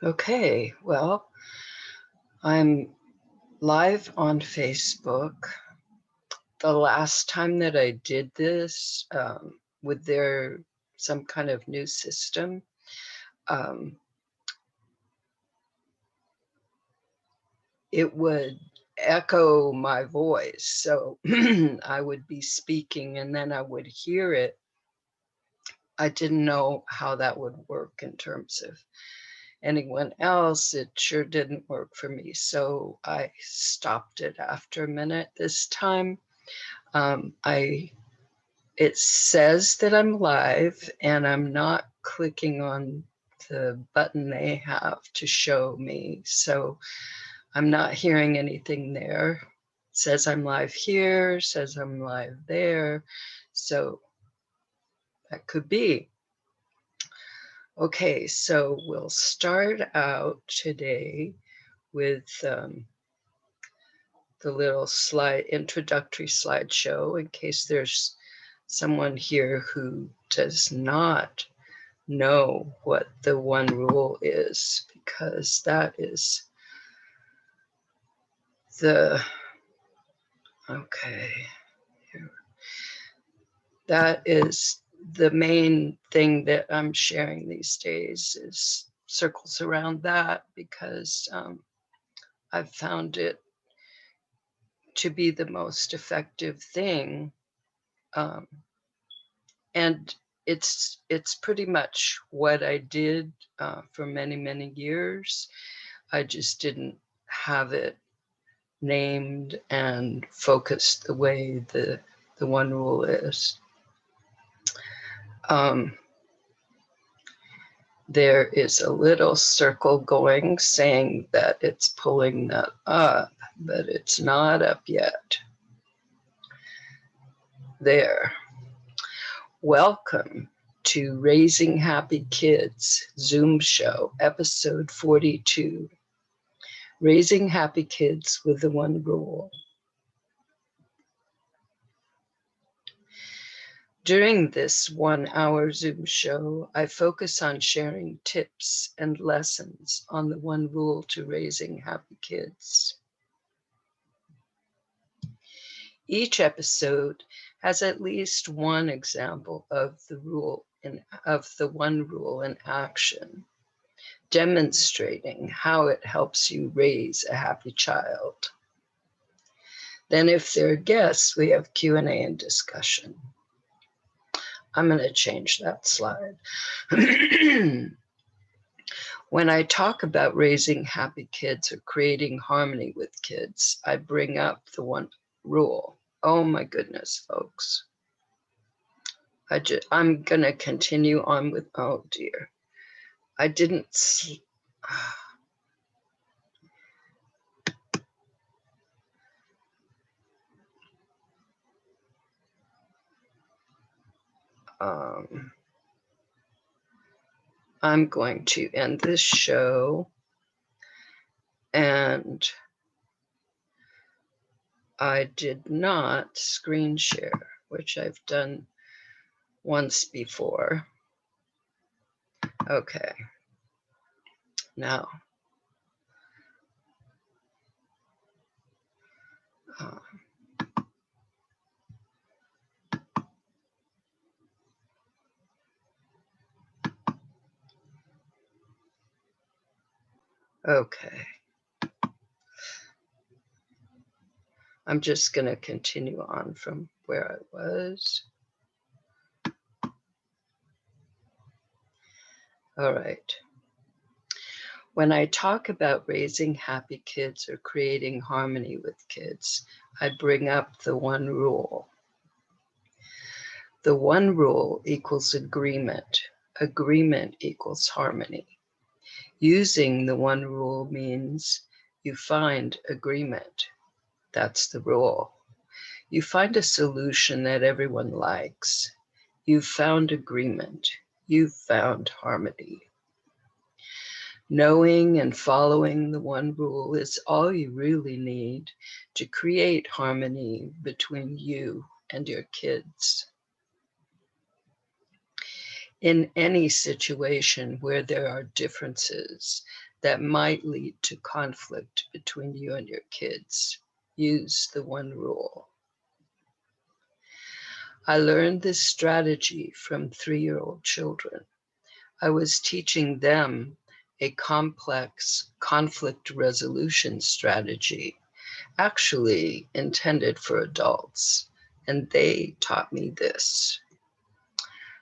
Okay, well, I'm live on Facebook. The last time that I did this with some kind of new system, it would echo my voice. So I would be speaking and then I would hear it. I didn't know how that would work in terms of anyone else. It sure didn't work for me. So I stopped it after a minute this time. It says that I'm live and I'm not clicking on the button they have to show me. So I'm not hearing anything there. It says I'm live here, says I'm live there. So that could be. Okay, so we'll start out today with the little introductory slideshow in case there's someone here who does not know what the one rule is, because that is that is the main thing that I'm sharing these days, is circles around that, because I've found it to be the most effective thing. And it's pretty much what I did for many, many years. I just didn't have it named and focused the way the one rule is. There is a little circle going saying that it's pulling that up, but it's not up yet. There. Welcome to Raising Happy Kids Zoom show, episode 42. Raising Happy Kids with the One Rule. During this 1-hour Zoom show, I focus on sharing tips and lessons on the one rule to raising happy kids. Each episode has at least one example of the one rule in action, demonstrating how it helps you raise a happy child. Then if there are guests, we have Q&A and discussion. I'm going to change that slide. When I talk about raising happy kids or creating harmony with kids, I bring up the one rule. Oh my goodness, folks. I'm going to continue on with, oh dear. I didn't, I'm going to end this show, and I did not screen share, which I've done once before. Okay. Now, okay. I'm just going to continue on from where I was. All right. When I talk about raising happy kids or creating harmony with kids, I bring up the one rule. The one rule equals agreement. Agreement equals harmony. Using the one rule means you find agreement. That's the rule. You find a solution that everyone likes. You've found agreement. You've found harmony. Knowing and following the one rule is all you really need to create harmony between you and your kids. In any situation where there are differences, that might lead to conflict between you and your kids. Use the one rule. I learned this strategy from 3-year-old children. I was teaching them a complex conflict resolution strategy, actually intended for adults, and they taught me this.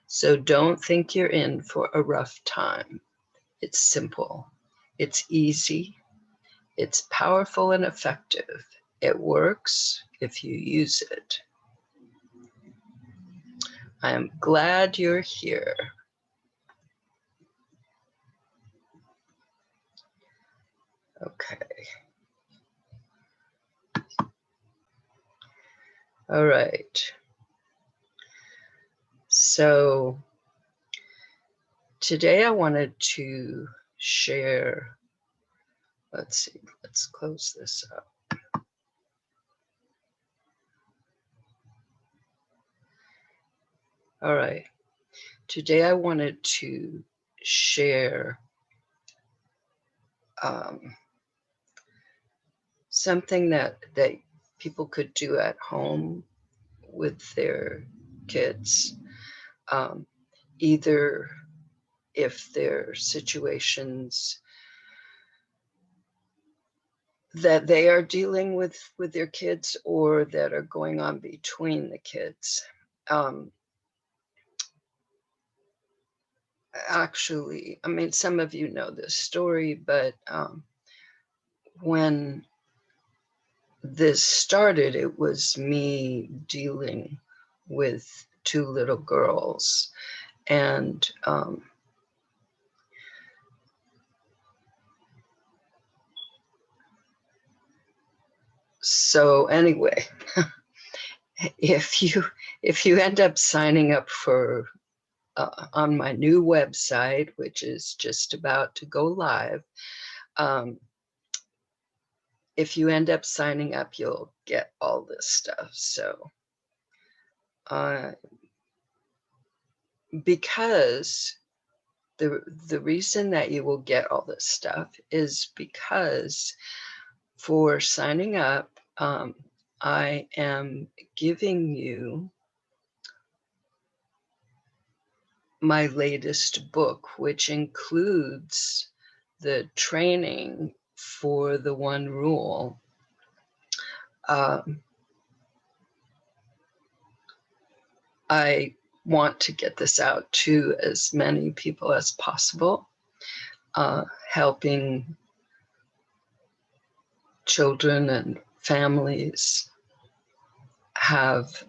So don't think you're in for a rough time. It's simple, it's easy, it's powerful and effective. It works if you use it. I am glad you're here. Okay. All right. So today I wanted to share, let's see, let's close this up. All right. Today I wanted to share something that people could do at home with their kids, either if they're situations that they are dealing with their kids or that are going on between the kids. Actually, I mean, some of you know this story, but when this started, it was me dealing with 2 little girls. And so anyway, if you end up signing up for on my new website, which is just about to go live, if you end up signing up, you'll get all this stuff. So because the reason that you will get all this stuff is because for signing up, I am giving you my latest book, which includes the training for the one rule. I want to get this out to as many people as possible, helping children and families have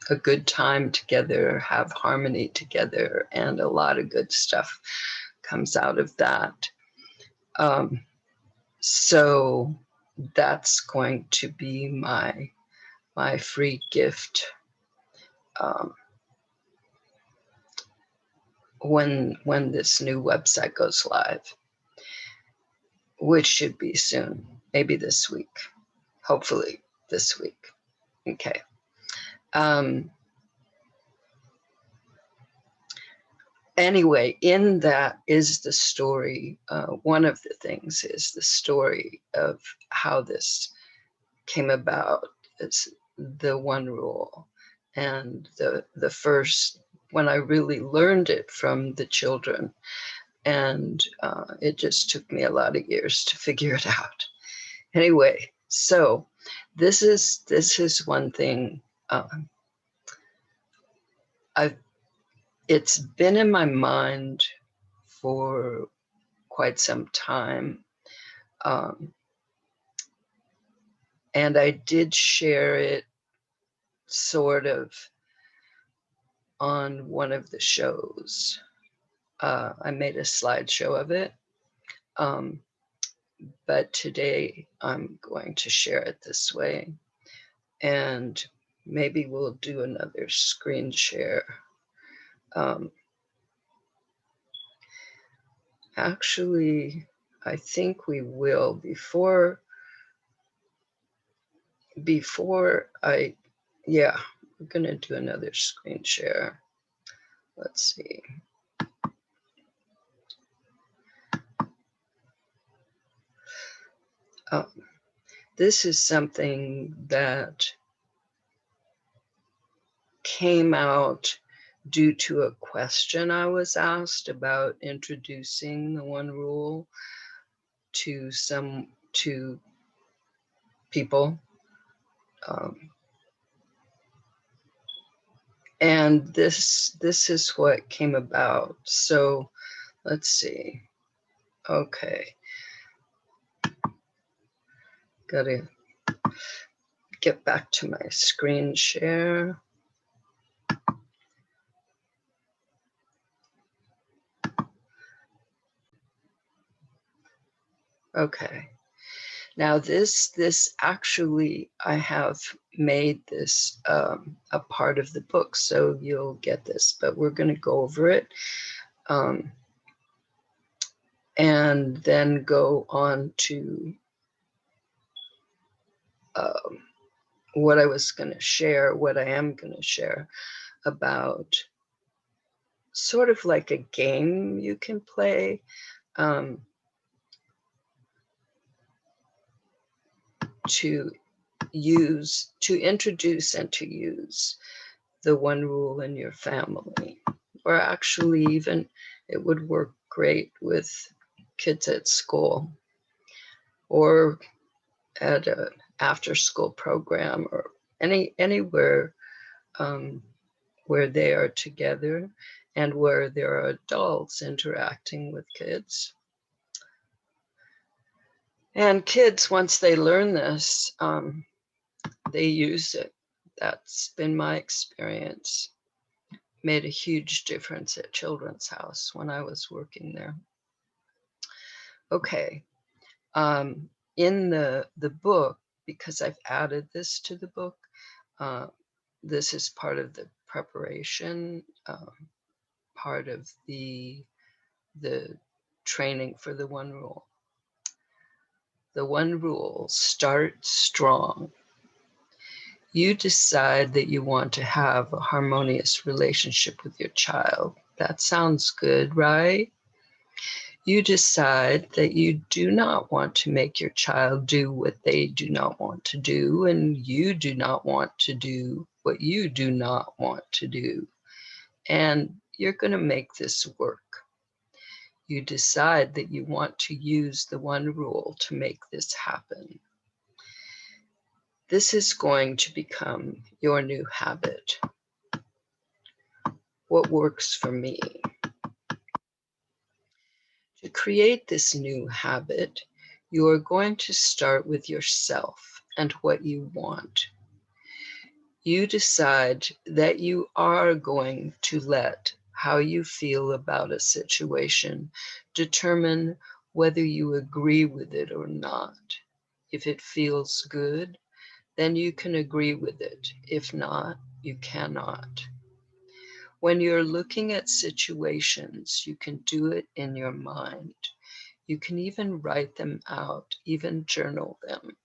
a good time together, have harmony together, and a lot of good stuff comes out of that. So that's going to be my free gift when this new website goes live, which should be soon, maybe this week, hopefully this week. Okay. Anyway, in that is the story. One of the things is the story of how this came about. It's the one rule. And the first, when I really learned it from the children, and it just took me a lot of years to figure it out. Anyway, so this is one thing. It's been in my mind for quite some time. And I did share it sort of on one of the shows. I made a slideshow of it. But today I'm going to share it this way. And maybe we'll do another screen share. Actually, I think we will before yeah, we're gonna do another screen share. Let's see. Uh, this is something that came out due to a question I was asked about introducing the one rule to people. And this is what came about. So let's see. Okay. Gotta get back to my screen share. Okay. Now this actually, I have made this a part of the book, so you'll get this, but we're going to go over it and then go on to what I was going to share, what I am going to share about sort of like a game you can play. To introduce and to use the one rule in your family, or actually even it would work great with kids at school or at an after school program or anywhere where they are together and where there are adults interacting with kids. And kids, once they learn this, they use it. That's been my experience. Made a huge difference at Children's House when I was working there. Okay. In the book, because I've added this to the book, this is part of the preparation, part of the training for the one rule. The one rule: start strong. You decide that you want to have a harmonious relationship with your child. That sounds good, right? You decide that you do not want to make your child do what they do not want to do, and you do not want to do what you do not want to do. And you're going to make this work. You decide that you want to use the one rule to make this happen. This is going to become your new habit. What works for me? To create this new habit, you are going to start with yourself and what you want. You decide that you are going to let how you feel about a situation determine whether you agree with it or not. If it feels good, then you can agree with it. If not, you cannot. When you're looking at situations, you can do it in your mind. You can even write them out, even journal them.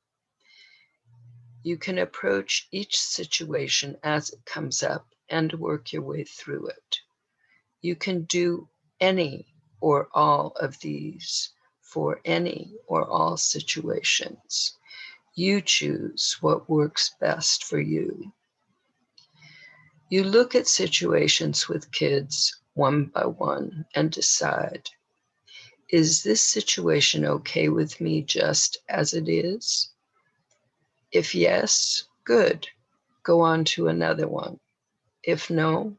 You can approach each situation as it comes up and work your way through it. You can do any or all of these for any or all situations. You choose what works best for you. You look at situations with kids one by one and decide, is this situation okay with me just as it is? If yes, good. Go on to another one. If no,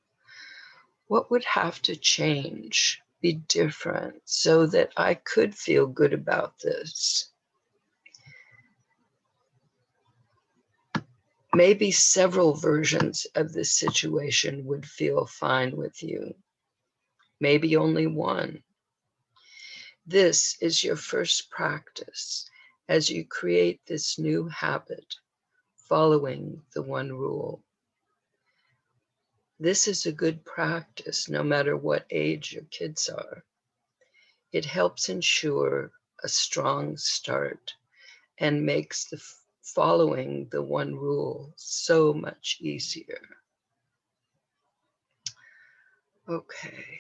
what would have to change, be different, so that I could feel good about this? Maybe several versions of this situation would feel fine with you. Maybe only one. This is your first practice as you create this new habit, following the one rule. This is a good practice no matter what age your kids are. It helps ensure a strong start and makes the following the one rule so much easier. Okay.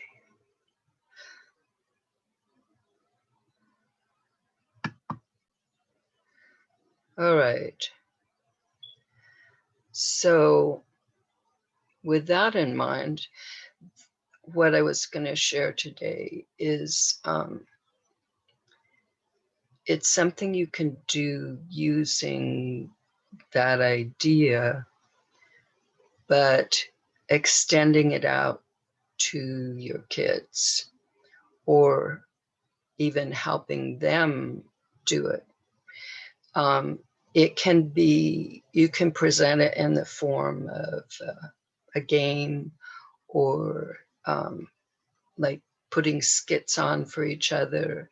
All right. So with that in mind, what I was going to share today is it's something you can do using that idea, but extending it out to your kids or even helping them do it. It can be, you can present it in the form of a game or like putting skits on for each other.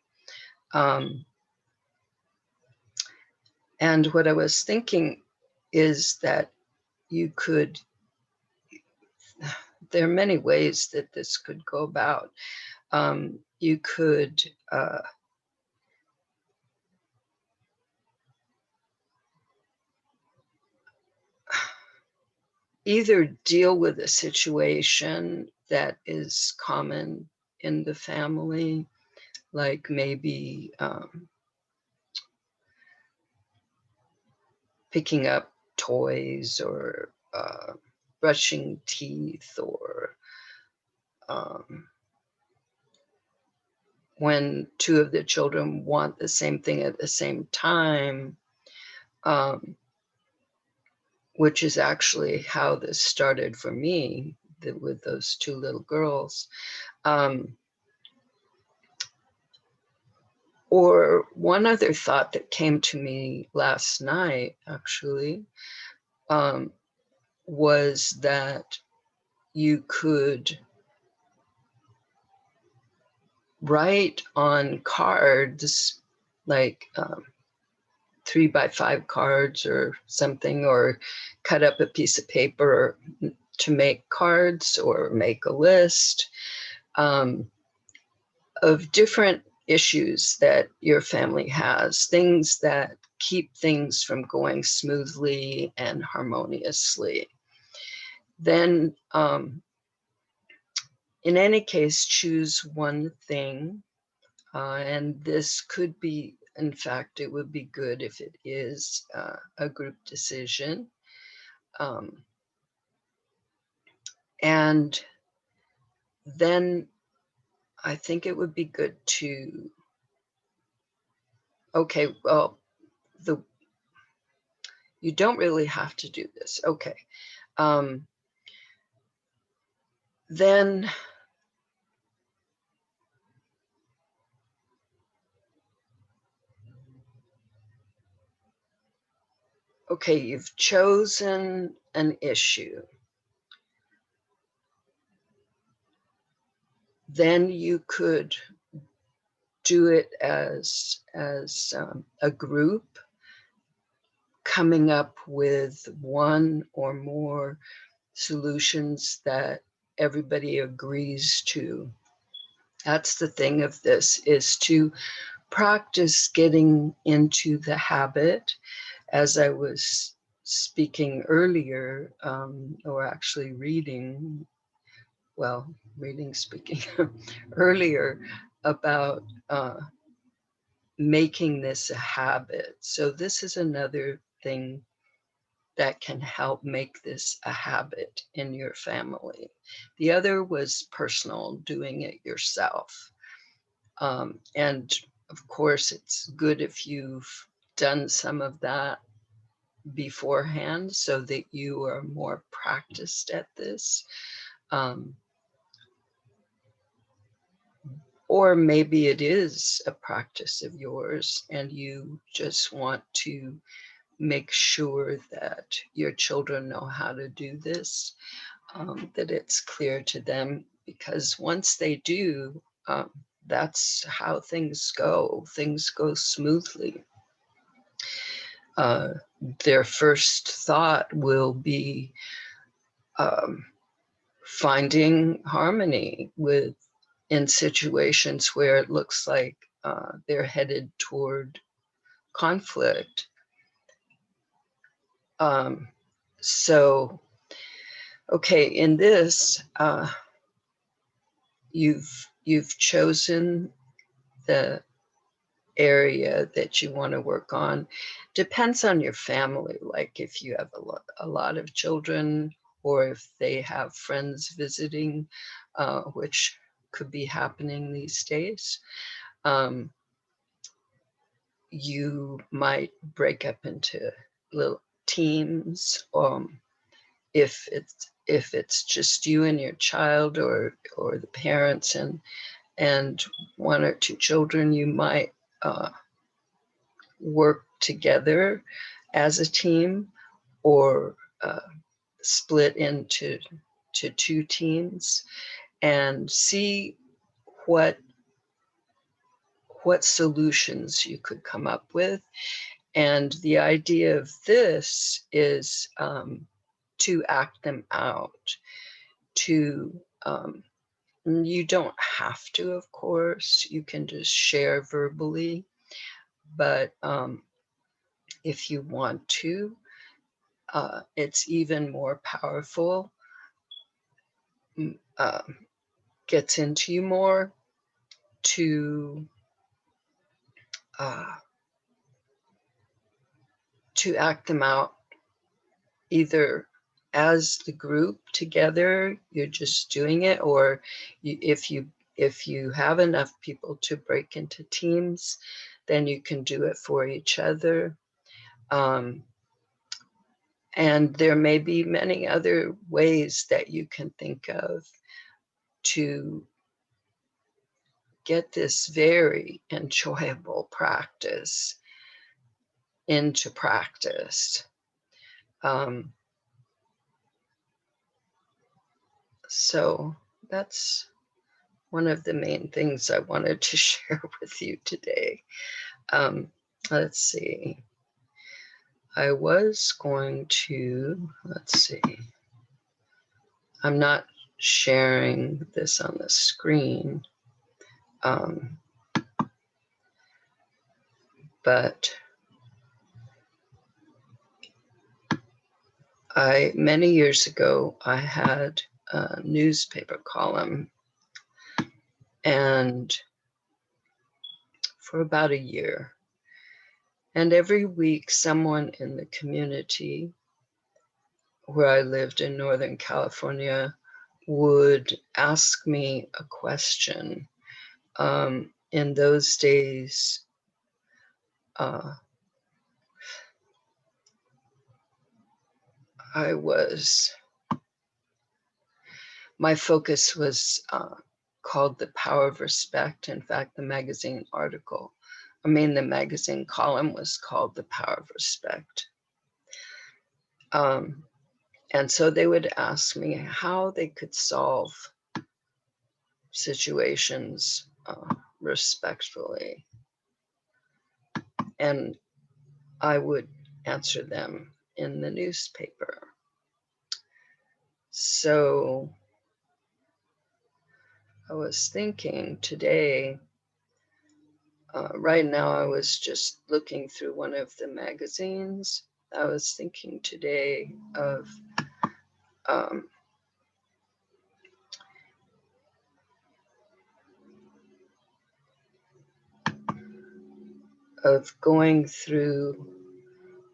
And what I was thinking is that you could, there are many ways that this could go about. You could either deal with a situation that is common in the family, like maybe picking up toys or brushing teeth, or when two of the children want the same thing at the same time, which is actually how this started for me with those two little girls. Or one other thought that came to me last night, actually, was that you could write on cards, like 3x5 cards or something, or cut up a piece of paper to make cards or make a list of different issues that your family has, things that keep things from going smoothly and harmoniously. Then, in any case, choose one thing. And this could be, in fact, it would be good if it is a group decision. And then I think it would be good to, okay, well, you don't really have to do this. Okay. Then okay, you've chosen an issue. Then you could do it as a group, coming up with one or more solutions that everybody agrees to. That's the thing of this, is to practice getting into the habit. As I was speaking earlier, or actually reading, speaking earlier about making this a habit. So this is another thing that can help make this a habit in your family. The other was personal, doing it yourself. And of course, it's good if you've done some of that beforehand so that you are more practiced at this. Or maybe it is a practice of yours and you just want to make sure that your children know how to do this, that it's clear to them, because once they do, that's how things go. Things go smoothly. Their first thought will be finding harmony in situations where it looks like they're headed toward conflict. So, okay, in this, you've chosen the area that you want to work on. Depends on your family, like if you have a lot of children, or if they have friends visiting, which could be happening these days. You might break up into little teams, if it's just you and your child, or the parents and one or two children, you might work together as a team, or split into two teams, and see what solutions you could come up with. And the idea of this is to act them out. To you don't have to, of course, you can just share verbally, but if you want to, it's even more powerful, gets into you more, to act them out, either as the group together, you're just doing it, or if you have enough people to break into teams, then you can do it for each other. And there may be many other ways that you can think of to get this very enjoyable practice into practice. So that's one of the main things I wanted to share with you today. Let's see. I was going to, I'm not sharing this on the screen, but many years ago, I had a newspaper column, and for about a year. And every week, someone in the community where I lived in Northern California would ask me a question. In those days, my focus was called The Power of Respect. In fact, the magazine column was called The Power of Respect. And so they would ask me how they could solve situations respectfully. And I would answer them in the newspaper. So I was thinking today, right now I was just looking through one of the magazines. I was thinking today of going through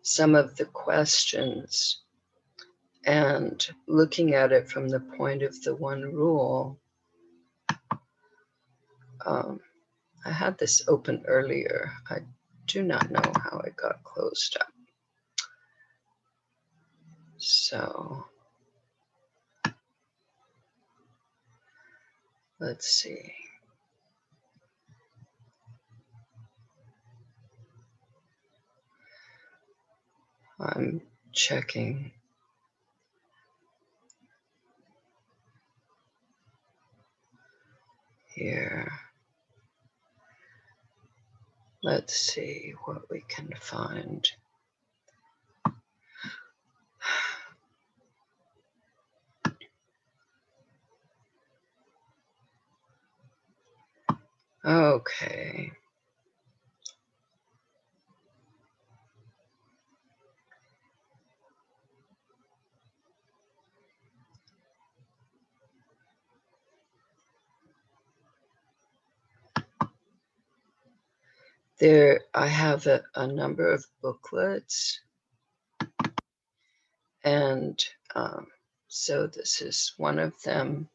some of the questions and looking at it from the point of the one rule. I had this open earlier. I do not know how it got closed up. So let's see. I'm checking. Here. Let's see what we can find. Okay. There, I have a number of booklets, and so this is one of them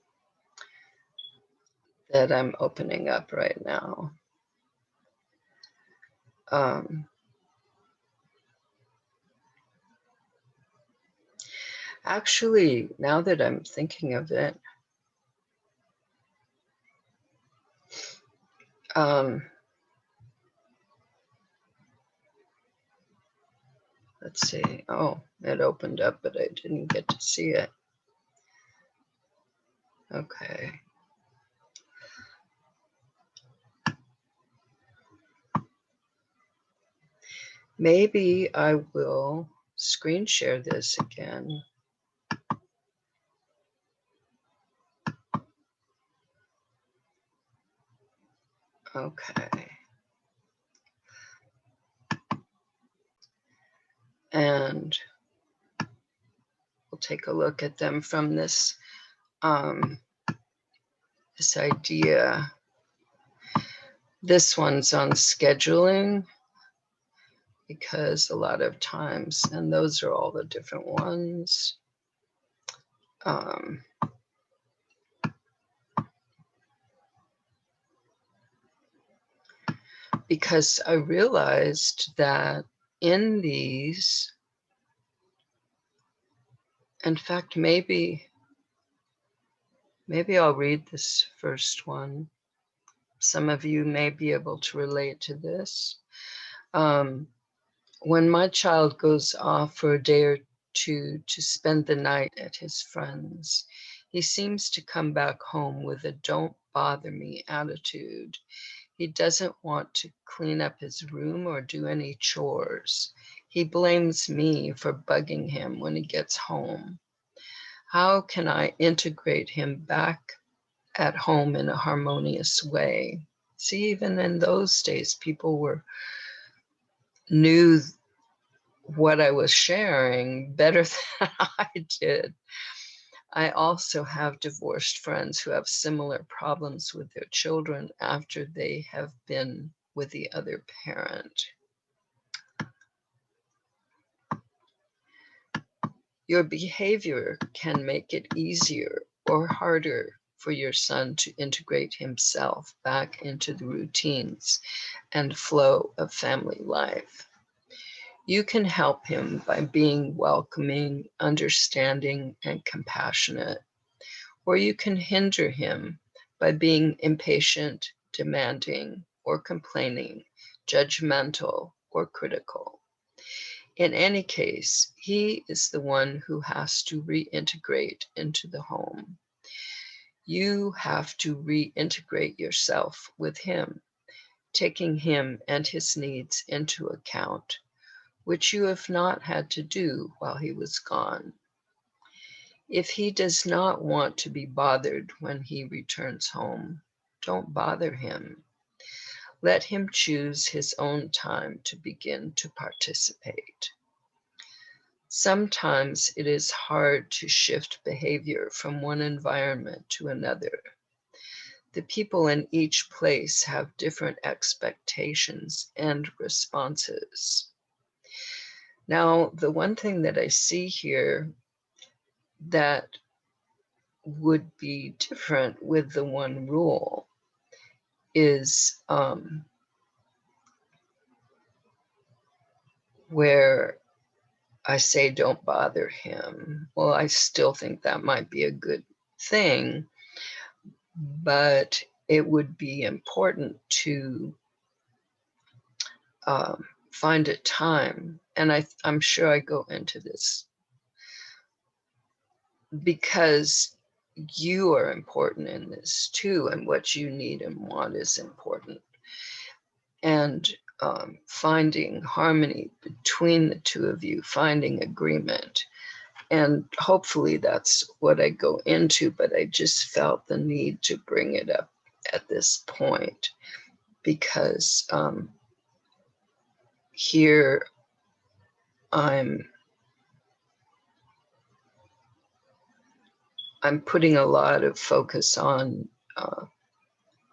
that I'm opening up right now. Actually, now that I'm thinking of it, let's see. Oh, it opened up, but I didn't get to see it. Okay. Maybe I will screen share this again. Okay. And we'll take a look at them from this this idea. This one's on scheduling, because a lot of times, and those are all the different ones. Because I realized that in these, in fact, maybe I'll read this first one. Some of you may be able to relate to this. When my child goes off for a day or two to spend the night at his friends, he seems to come back home with a "don't bother me" attitude. He doesn't want to clean up his room or do any chores. He blames me for bugging him when he gets home. How can I integrate him back at home in a harmonious way? See, even in those days, people knew what I was sharing better than I did. I also have divorced friends who have similar problems with their children after they have been with the other parent. Your behavior can make it easier or harder for your son to integrate himself back into the routines and flow of family life. You can help him by being welcoming, understanding, and compassionate, or you can hinder him by being impatient, demanding, or complaining, judgmental, or critical. In any case, he is the one who has to reintegrate into the home. You have to reintegrate yourself with him, taking him and his needs into account, which you have not had to do while he was gone. If he does not want to be bothered when he returns home, don't bother him. Let him choose his own time to begin to participate. Sometimes it is hard to shift behavior from one environment to another. The people in each place have different expectations and responses. Now, the one thing that I see here that would be different with the one rule is where I say don't bother him. Well, I still think that might be a good thing, but it would be important to find a time. And I'm sure I go into this because you are important in this too, and what you need and want is important. And finding harmony between the two of you, finding agreement. And hopefully that's what I go into, but I just felt the need to bring it up at this point because here I'm putting a lot of focus on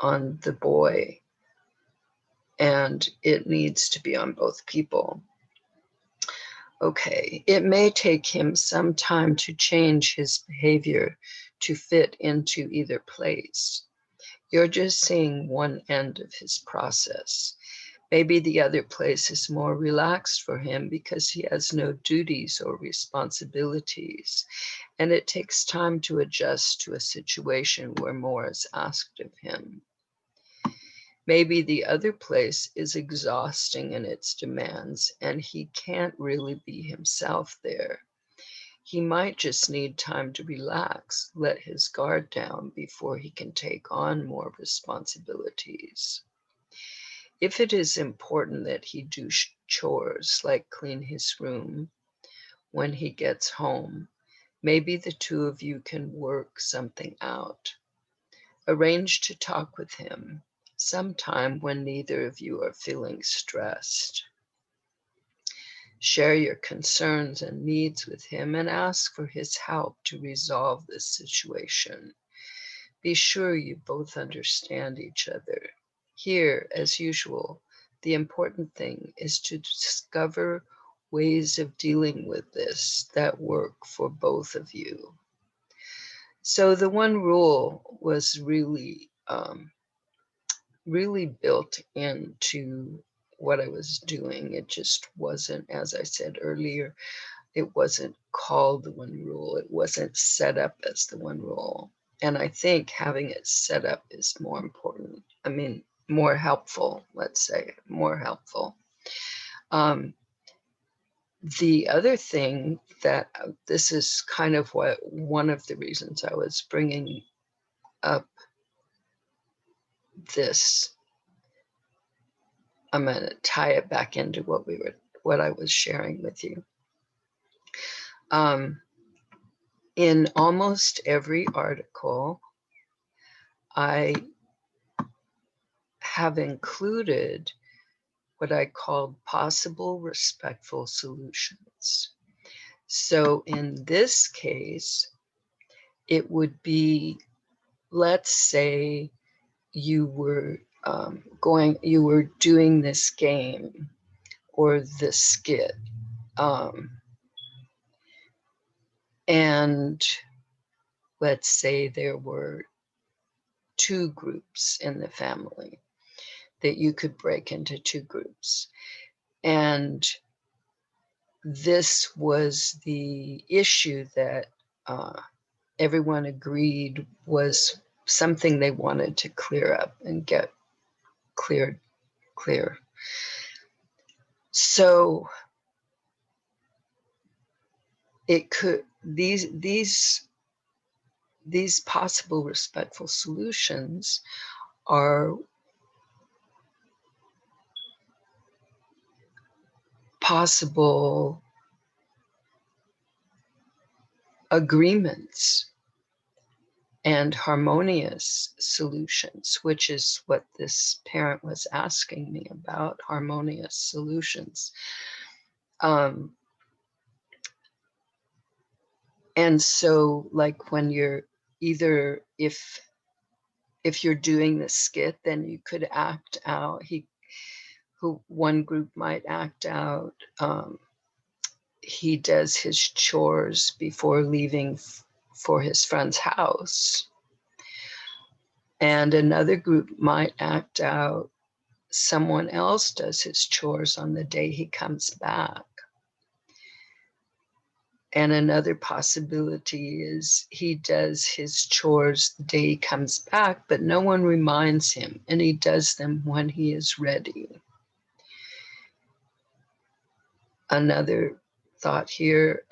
the boy and it needs to be on both people. Okay, it may take him some time to change his behavior to fit into either place. You're just seeing one end of his process. Maybe the other place is more relaxed for him because he has no duties or responsibilities, and it takes time to adjust to a situation where more is asked of him. Maybe the other place is exhausting in its demands, and he can't really be himself there. He might just need time to relax, let his guard down before he can take on more responsibilities. If it is important that he do chores like clean his room when he gets home, maybe the two of you can work something out. Arrange to talk with him sometime when neither of you are feeling stressed. Share your concerns and needs with him and ask for his help to resolve this situation. Be sure you both understand each other. Here, as usual, the important thing is to discover ways of dealing with this that work for both of you. So the one rule was really built into what I was doing. It just wasn't, as I said earlier, it wasn't called the one rule. It wasn't set up as the one rule. And I think having it set up is more important. I mean, more helpful, let's say, more helpful. The other thing that this is kind of what one of the reasons I was bringing up this. I'm going to tie it back into what I was sharing with you. In almost every article, I have included what I called possible respectful solutions. So in this case, it would be, let's say you were doing this game or this skit, and let's say there were two groups in the family, that you could break into two groups. And this was the issue that everyone agreed was something they wanted to clear up and get clear. So it could, these possible respectful solutions are possible agreements and harmonious solutions, which is what this parent was asking me about, harmonious solutions. And so, like, when you're either, if you're doing the skit, then you could act out, one group might act out, he does his chores before leaving for his friend's house. And another group might act out, someone else does his chores on the day he comes back. And another possibility is he does his chores the day he comes back, but no one reminds him, and he does them when he is ready. Another thought here,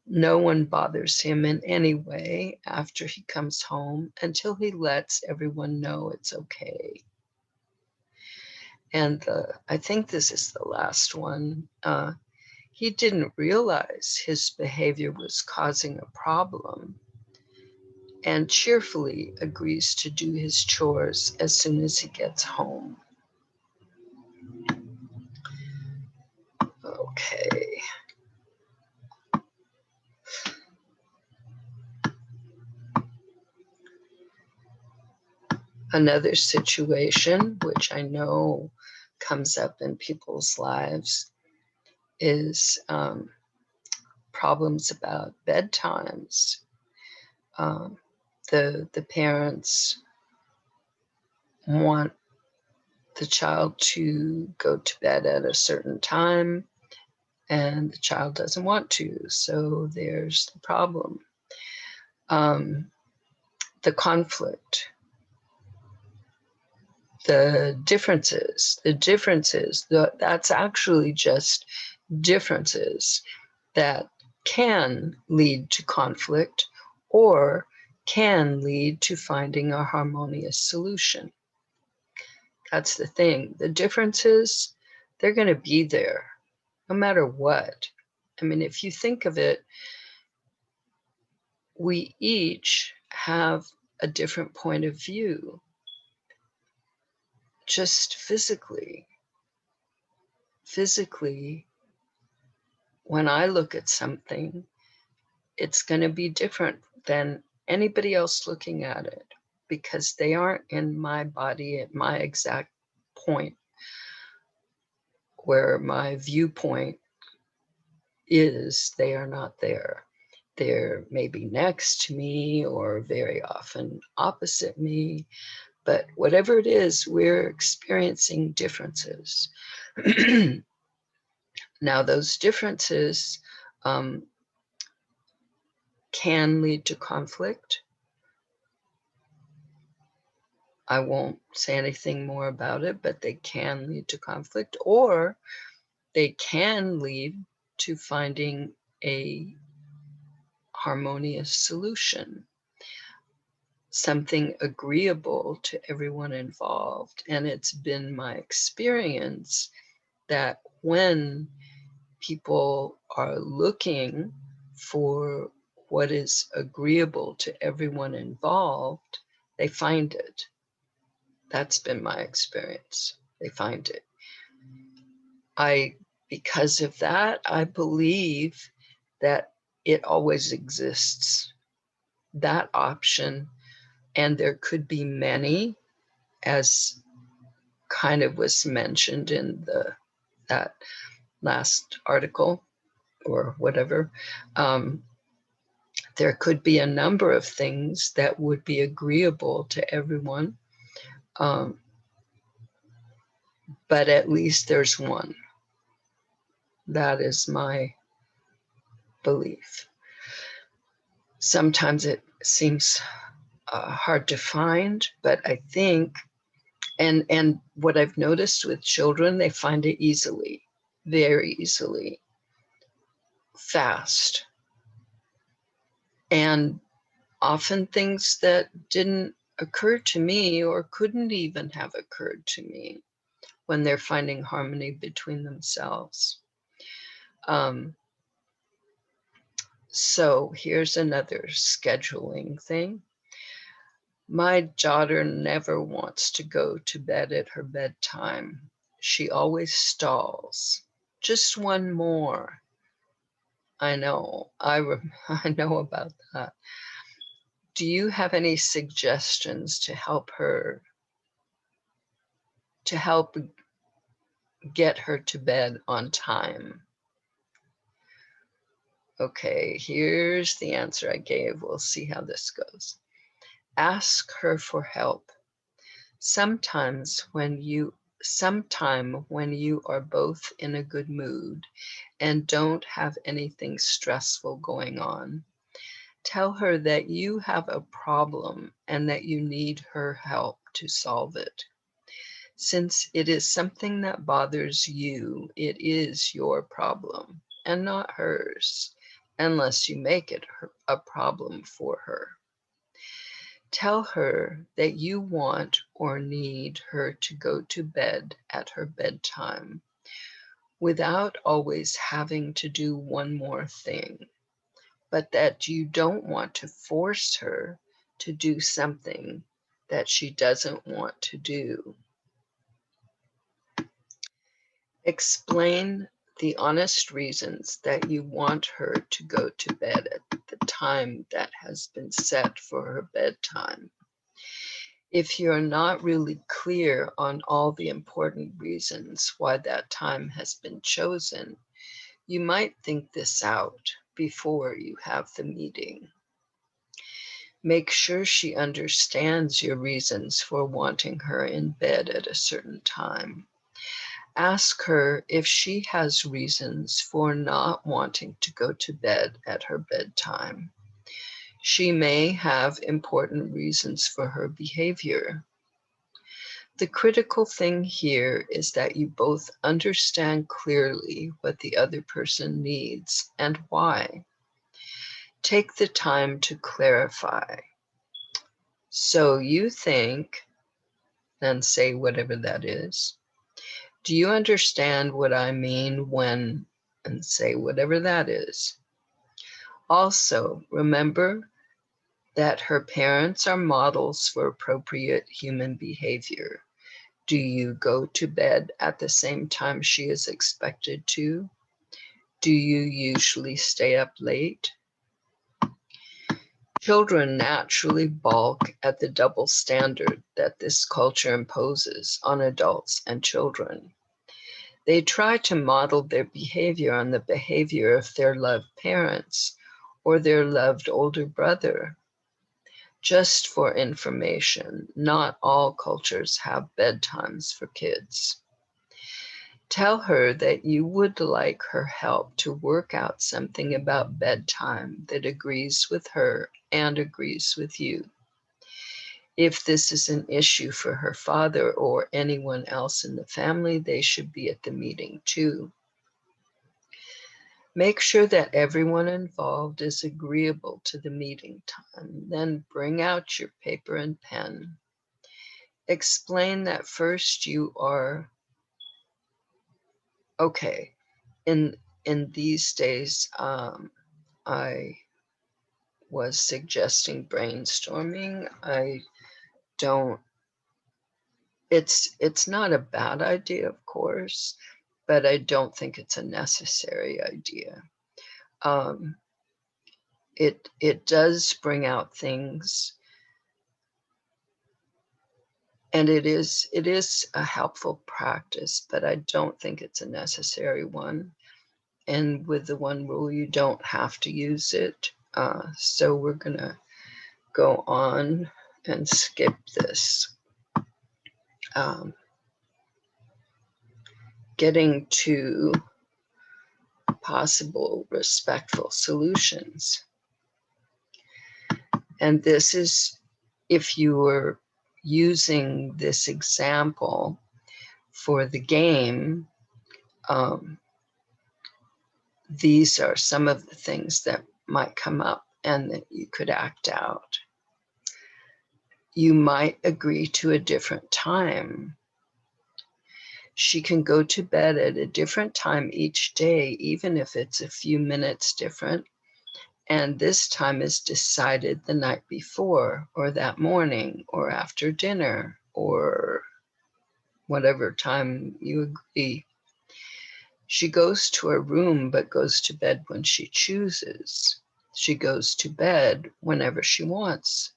no one bothers him in any way after he comes home until he lets everyone know it's okay. And I think this is the last one. He didn't realize his behavior was causing a problem and cheerfully agrees to do his chores as soon as he gets home. Okay. Another situation, which I know comes up in people's lives is problems about bedtimes. The parents want the child to go to bed at a certain time, and the child doesn't want to, so there's the problem. The conflict, the differences, that's actually just differences that can lead to conflict or can lead to finding a harmonious solution. That's the thing. The differences, they're going to be there no matter what. I mean, if you think of it, we each have a different point of view, just physically. Physically, when I look at something, it's going to be different than anybody else looking at it because they aren't in my body at my exact point where my viewpoint is. They are not there. They're maybe next to me or very often opposite me, but whatever it is, we're experiencing differences. Now, those differences can lead to conflict. I won't say anything more about it, but they can lead to conflict, or they can lead to finding a harmonious solution, something agreeable to everyone involved. And it's been my experience that when people are looking for what is agreeable to everyone involved, they find it. That's been my experience. They find it. Because of that, I believe that it always exists, that option, and there could be many, as kind of was mentioned in that last article or whatever. There could be a number of things that would be agreeable to everyone, but at least there's one. That is my belief. Sometimes it seems hard to find, but I think, and what I've noticed with children, they find it easily, very easily, fast. And often things that didn't occur to me or couldn't even have occurred to me when they're finding harmony between themselves. So here's another scheduling thing. My daughter never wants to go to bed at her bedtime. She always stalls. Just one more. I know. I know about that. Do you have any suggestions to help her, to help get her to bed on time? Okay, here's the answer I gave. We'll see how this goes. Ask her for help. Sometime when you are both in a good mood and don't have anything stressful going on, tell her that you have a problem and that you need her help to solve it. Since it is something that bothers you, it is your problem and not hers, unless you make it a problem for her. Tell her that you want or need her to go to bed at her bedtime without always having to do one more thing, but that you don't want to force her to do something that she doesn't want to do. Explain the honest reasons that you want her to go to bed at the time that has been set for her bedtime. If you're not really clear on all the important reasons why that time has been chosen, you might think this out before you have the meeting. Make sure she understands your reasons for wanting her in bed at a certain time. Ask her if she has reasons for not wanting to go to bed at her bedtime. She may have important reasons for her behavior. The critical thing here is that you both understand clearly what the other person needs and why. Take the time to clarify. So you think, and say whatever that is. Do you understand what I mean when, and say whatever that is. Also, remember that her parents are models for appropriate human behavior. Do you go to bed at the same time she is expected to? Do you usually stay up late? Children naturally balk at the double standard that this culture imposes on adults and children. They try to model their behavior on the behavior of their loved parents or their loved older brother. Just for information, not all cultures have bedtimes for kids. Tell her that you would like her help to work out something about bedtime that agrees with her and agrees with you. If this is an issue for her father or anyone else in the family, they should be at the meeting too. Make sure that everyone involved is agreeable to the meeting time. Then bring out your paper and pen. Explain that first you are okay. In these days, I was suggesting brainstorming. I don't. It's not a bad idea, of course, but I don't think it's a necessary idea. It does bring out things, and it is a helpful practice, but I don't think it's a necessary one. And with the one rule, you don't have to use it. So we're gonna go on and skip this. Getting to possible respectful solutions. And this is, if you were using this example for the game, these are some of the things that might come up and that you could act out. You might agree to a different time. She can go to bed at a different time each day, even if it's a few minutes different. And this time is decided the night before, or that morning, or after dinner, or whatever time you agree. She goes to her room, but goes to bed when she chooses. She goes to bed whenever she wants.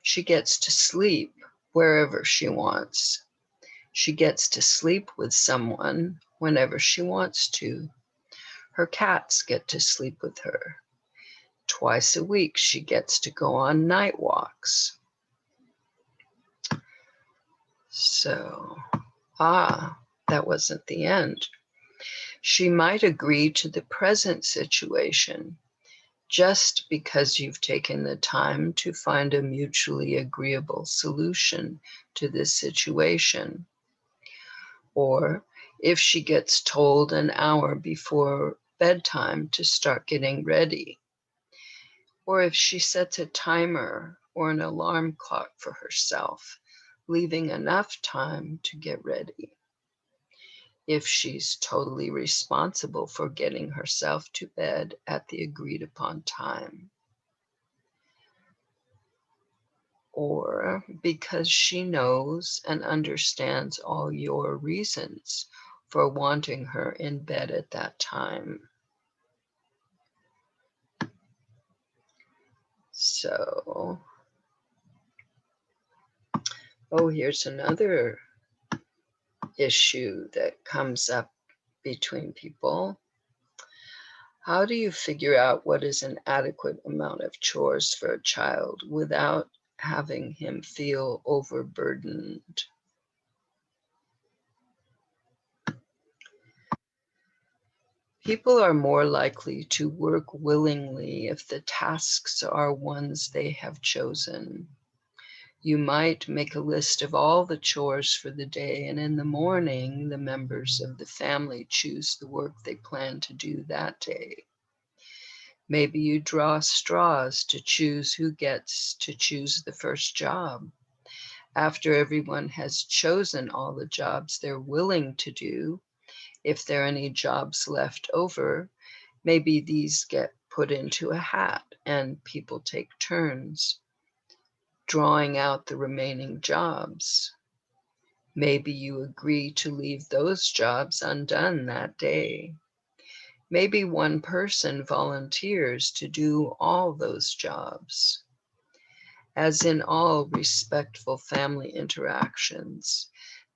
She gets to sleep wherever she wants. She gets to sleep with someone whenever she wants to. Her cats get to sleep with her. Twice a week, she gets to go on night walks. So, that wasn't the end. She might agree to the present situation just because you've taken the time to find a mutually agreeable solution to this situation. Or if she gets told an hour before bedtime to start getting ready. Or if she sets a timer or an alarm clock for herself, leaving enough time to get ready. If she's totally responsible for getting herself to bed at the agreed upon time. Or because she knows and understands all your reasons for wanting her in bed at that time. So Oh, here's another issue that comes up between people. How do you figure out what is an adequate amount of chores for a child without having him feel overburdened? People are more likely to work willingly if the tasks are ones they have chosen. You might make a list of all the chores for the day, and in the morning, the members of the family choose the work they plan to do that day. Maybe you draw straws to choose who gets to choose the first job. After everyone has chosen all the jobs they're willing to do, if there are any jobs left over, maybe these get put into a hat and people take turns drawing out the remaining jobs. Maybe you agree to leave those jobs undone that day. Maybe one person volunteers to do all those jobs. As in all respectful family interactions,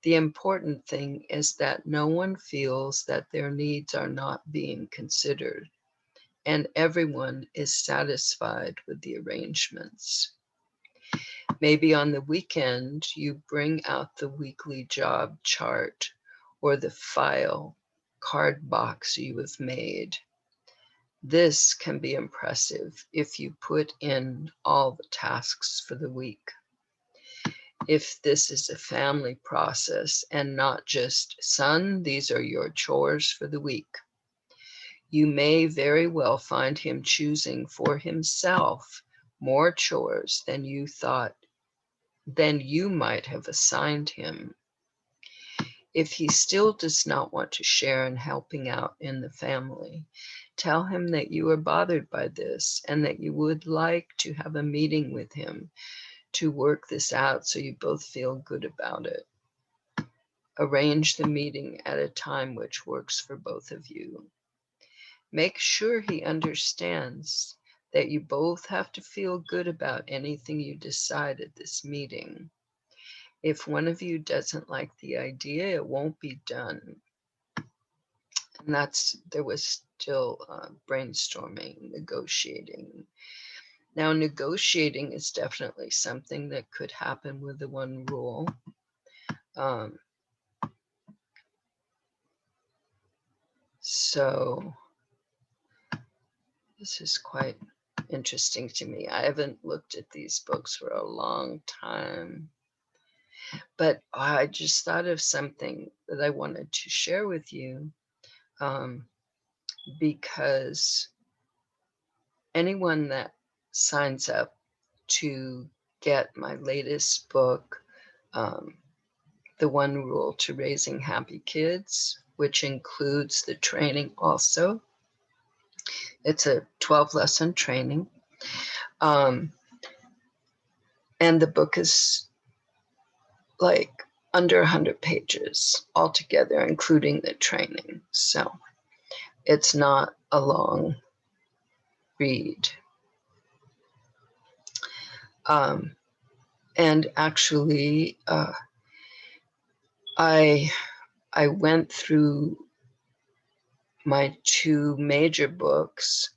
the important thing is that no one feels that their needs are not being considered, and everyone is satisfied with the arrangements. Maybe on the weekend, you bring out the weekly job chart or the file card box you have made. This can be impressive if you put in all the tasks for the week. If this is a family process and not just, son, these are your chores for the week, you may very well find him choosing for himself more chores than you might have assigned him. If he still does not want to share in helping out in the family, tell him that you are bothered by this and that you would like to have a meeting with him to work this out so you both feel good about it. Arrange the meeting at a time which works for both of you. Make sure he understands that you both have to feel good about anything you decide at this meeting. If one of you doesn't like the idea, it won't be done. And there was still brainstorming, negotiating. Now, negotiating is definitely something that could happen with the one rule. So this is quite interesting to me. I haven't looked at these books for a long time, but I just thought of something that I wanted to share with you, because anyone that signs up to get my latest book, The One Rule to Raising Happy Kids, which includes the training also. It's a 12-lesson training. And the book is like under 100 pages altogether, including the training. So it's not a long read. And actually, I went through my two major books,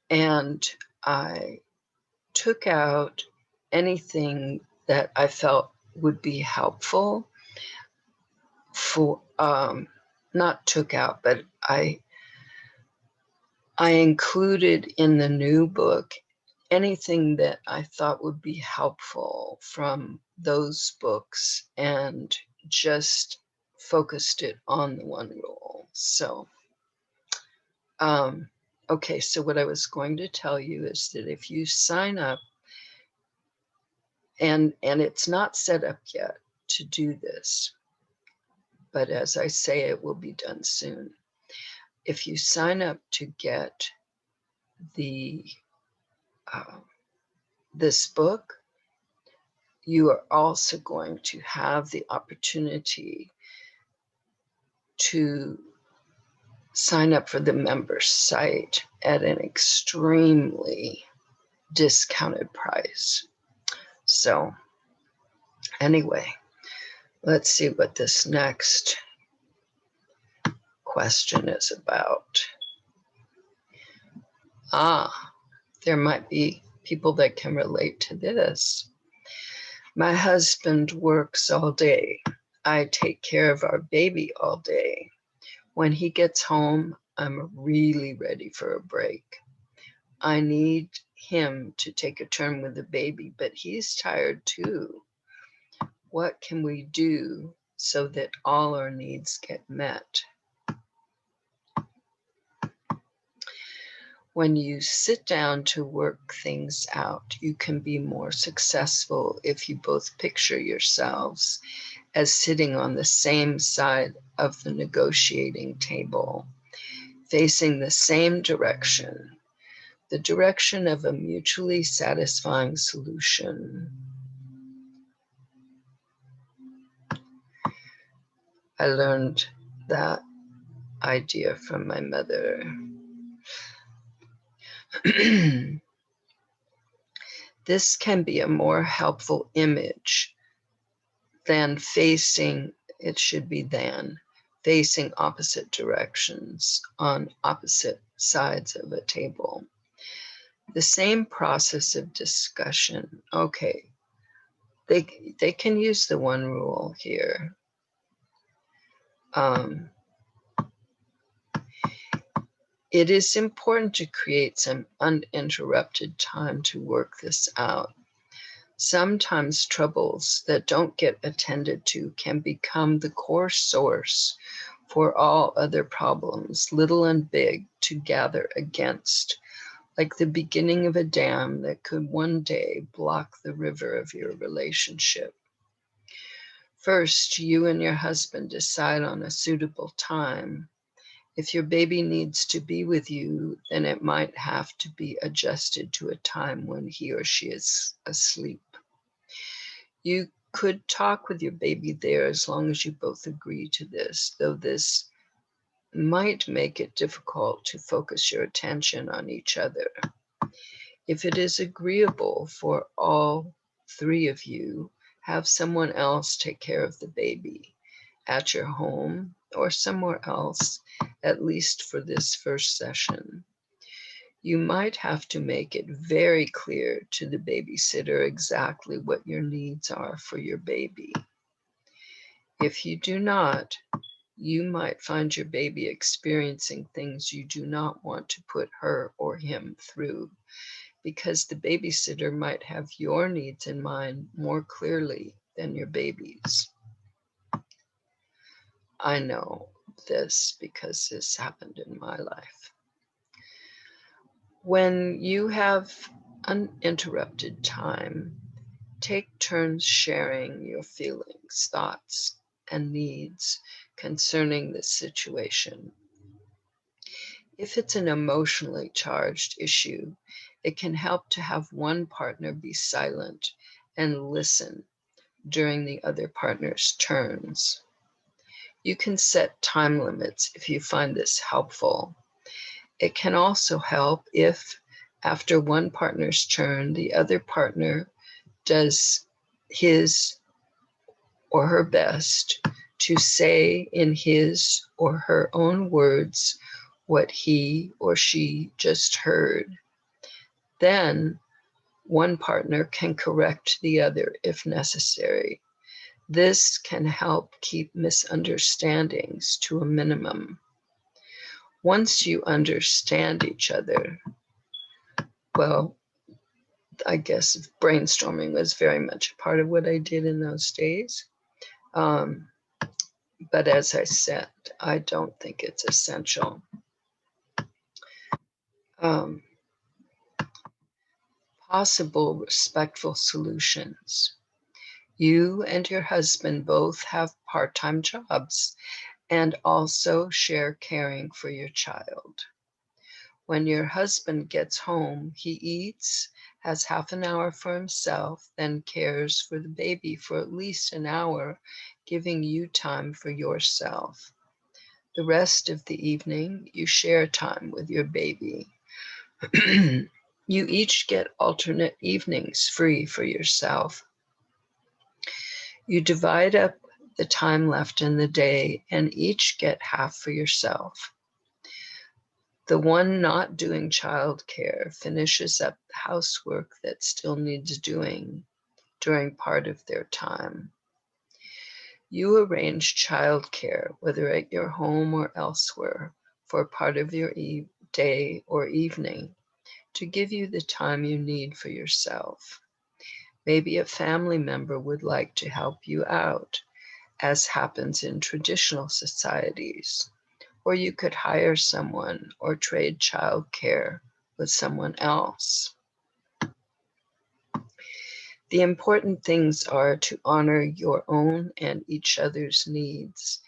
and I took out anything that I felt would be helpful for, not took out, but I included in the new book anything that I thought would be helpful from those books and just focused it on the one rule. So, okay, so what I was going to tell you is that if you sign up, and it's not set up yet to do this, but as I say, it will be done soon. If you sign up to get this book, you are also going to have the opportunity to sign up for the member site at an extremely discounted price. So Anyway, let's see what this next question is about. There might be people that can relate to this. My husband works all day. I take care of our baby all day. When he gets home, I'm really ready for a break. I need him to take a turn with the baby, but he's tired too. What can we do so that all our needs get met? When you sit down to work things out, you can be more successful if you both picture yourselves as sitting on the same side of the negotiating table, facing the same direction, the direction of a mutually satisfying solution. I learned that idea from my mother. This can be a more helpful image than facing opposite directions on opposite sides of a table. The same process of discussion. Okay, they can use the one rule here. It is important to create some uninterrupted time to work this out. Sometimes troubles that don't get attended to can become the core source for all other problems, little and big, to gather against, like the beginning of a dam that could one day block the river of your relationship. First, you and your husband decide on a suitable time. If your baby needs to be with you, then it might have to be adjusted to a time when he or she is asleep. You could talk with your baby there as long as you both agree to this, though this might make it difficult to focus your attention on each other. If it is agreeable for all three of you, have someone else take care of the baby at your home or somewhere else, at least for this first session. You might have to make it very clear to the babysitter exactly what your needs are for your baby. If you do not, you might find your baby experiencing things you do not want to put her or him through, because the babysitter might have your needs in mind more clearly than your baby's. I know this because this happened in my life. When you have uninterrupted time, take turns sharing your feelings, thoughts, and needs concerning this situation. If it's an emotionally charged issue, it can help to have one partner be silent and listen during the other partner's turns. You can set time limits if you find this helpful. It can also help if, after one partner's turn, the other partner does his or her best to say in his or her own words what he or she just heard. Then one partner can correct the other if necessary. This can help keep misunderstandings to a minimum. Once you understand each other, well, I guess brainstorming was very much a part of what I did in those days. But as I said, I don't think it's essential. Possible respectful solutions. You and your husband both have part-time jobs and also share caring for your child. When your husband gets home, he eats, has half an hour for himself, then cares for the baby for at least an hour, giving you time for yourself. The rest of the evening, you share time with your baby. You each get alternate evenings free for yourself. You divide up the time left in the day and each get half for yourself. The one not doing childcare finishes up the housework that still needs doing during part of their time. You arrange childcare, whether at your home or elsewhere, for part of your day or evening to give you the time you need for yourself. Maybe a family member would like to help you out, as happens in traditional societies, or you could hire someone or trade childcare with someone else. The important things are to honor your own and each other's needs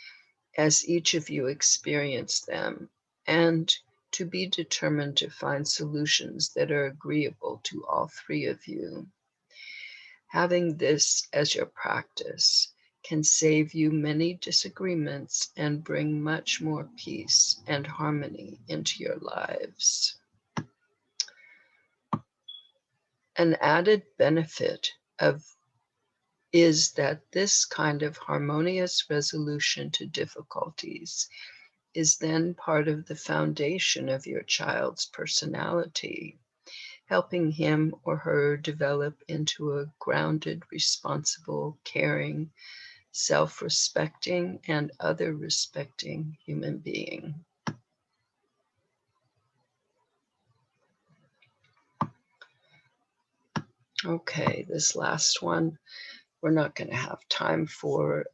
as each of you experience them, and to be determined to find solutions that are agreeable to all three of you. Having this as your practice can save you many disagreements and bring much more peace and harmony into your lives. An added benefit is that this kind of harmonious resolution to difficulties is then part of the foundation of your child's personality, helping him or her develop into a grounded, responsible, caring, self-respecting, and other-respecting human being. Okay, this last one, we're not going to have time for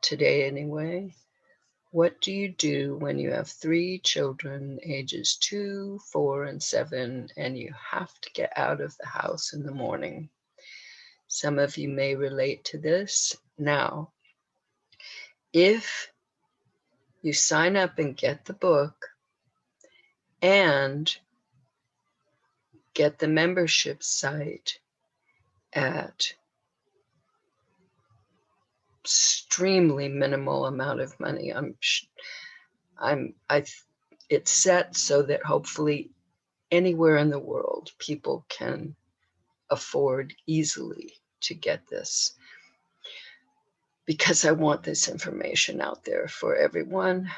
today anyway. What do you do when you have 3 children, ages 2, 4, and 7, and you have to get out of the house in the morning? Some of you may relate to this. Now, if you sign up and get the book and get the membership site at extremely minimal amount of money, it's set so that hopefully anywhere in the world people can afford easily to get this, because I want this information out there for everyone.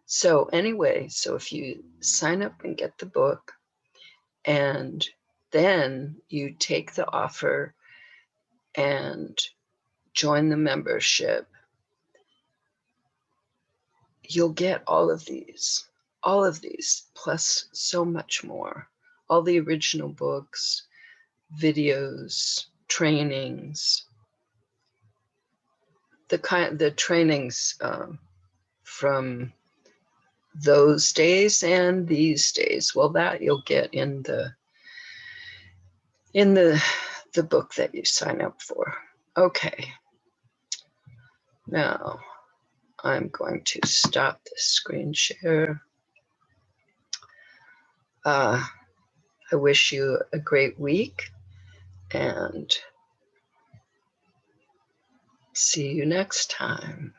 So anyway, so if you sign up and get the book and then you take the offer and join the membership, you'll get all of these, plus so much more. All the original books, videos, trainings, the trainings from those days and these days. Well, that you'll get in the book that you sign up for. Okay. Now I'm going to stop the screen share. I wish you a great week and see you next time.